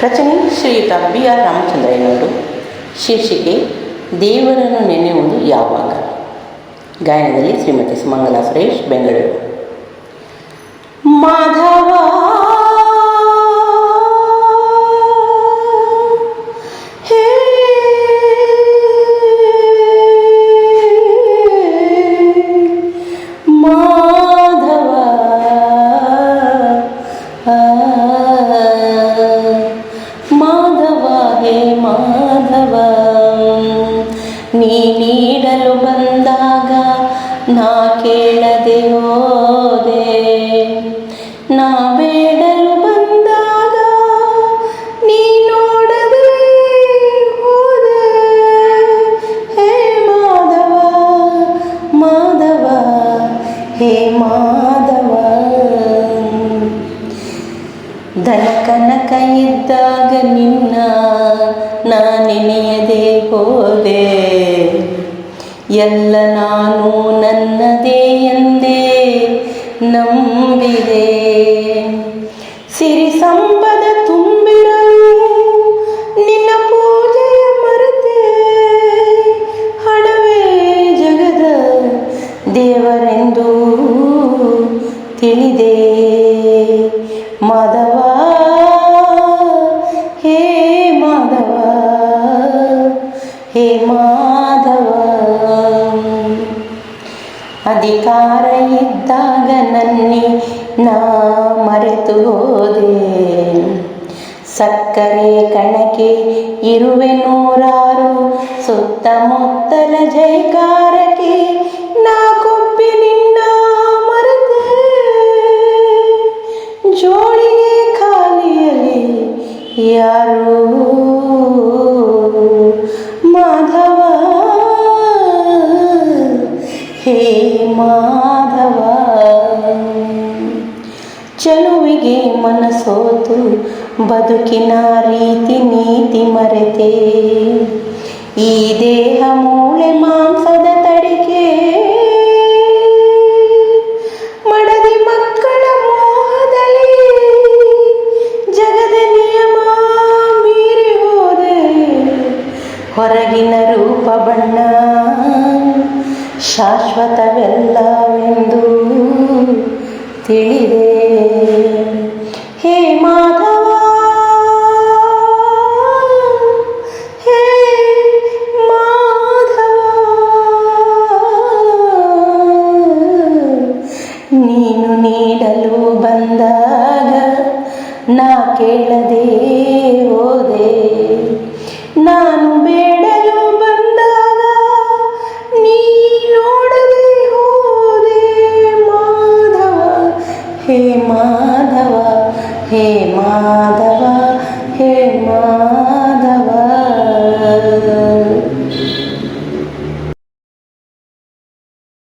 ರಚನೆ ಶ್ರೀಯುತ BR ರಾಮಚಂದ್ರಯ್ಯನವರು. ಶೀರ್ಷಿಕೆ ದೇವರನ್ನು ನೆನೆಯುವುದು ಯಾವಾಗ. ಗಾಯನದಲ್ಲಿ ಶ್ರೀಮತಿ ಸುಮಂಗಲಾ ಸುರೇಶ್, ಬೆಂಗಳೂರು. ಮಾಧವ ಹೇ ಮಾಧವ, ಮಾಧವ ಹೇ ಮಾಧವ, ನೀ ನೀಡಲು ಬಂದಾಗ ನಾ ಕೇಳದೆ ಹೋದೆ, ನಾ ಬೇಡಲು ಬಂದಾಗ ನೀ ನೋಡದೆ ಹೋದೆ. ಹೇ ಮಾಧವ, ಮಾಧವ ಹೇ ಮಾಧವ, ದನ ಕನಕ ಇದ್ದಾಗ ನಿನ್ನ ನಾ ನೆನೆಯದೆ ಹೋದೆ, ಎಲ್ಲ ನಾನು ನನ್ನದೇ ಎಂದೇ ನಂಬಿದೆ. ಸಿರಿ ಸಂಪದ ತುಂಬಿರಲು ನಿನ್ನ ಪೂಜೆಯ ಮರೆತೆ, ಹಣವೇ ಜಗದ ದೇವರೆಂದು ತಿಳಿದೆ. ಮಾಧವ ಹೇ ಮಾಧವ, ಹೇ ಮಾಧವ, ಅಧಿಕಾರ ಇದ್ದಾಗ ನನ್ನಿ ನಾ ಮರೆತು ಹೋದೆ, ಸಕ್ಕರೆ ಕಣಕ್ಕೆ ಇರುವೆ ನೂರಾರು, ಸುತ್ತಮುತ್ತಲ ಜೈಕಾರಕ್ಕೆ ನಾ ಕೊಪ್ಪಿ ನಿನ್ನ ಮರೆತೆ. ಜೋಳಿಗೆ ಖಾಲಿಯಲ್ಲಿ ಯಾರು ಮಾಧವ, ಹೇ ಮಾಧವ, ಚಲುವಿಗೆ ಮನಸೋತು ಬದುಕಿನ ರೀತಿ ನೀತಿ ಮರೆತೆ, ಈ ದೇಹ ಮೂಳೆ ಮಾಂಸದ ತಡಿಕೆ, ಮಡದಿ ಮಕ್ಕಳ ಮೋಹದಲ್ಲಿ ಜಗದ ನಿಯಮ ಮೀರಿ ಹೋದೆ. ಹೊರಗಿನ ರೂಪ ಬಣ್ಣ ಶಾಶ್ವತವೆಲ್ಲವೆಂದು ತಿಳಿದೆ. ಹೇ ಮಾಧವ, ಹೇ ಮಾಧವ, ನೀನು ನೀಡಲು ಬಂದಾಗ ನಾ ಕೇಳದೆ ಹೋದೆ, ನಾನು ಬೇಡಲು ಬಂದಾಗ ನೀ ನೋಡದೆ ಹೋದೆ. ಮಾಧವ ಹೇ ಮಾಧವ, ಹೇ ಮಾಧವ, ಹೇ ಮಾಧವ.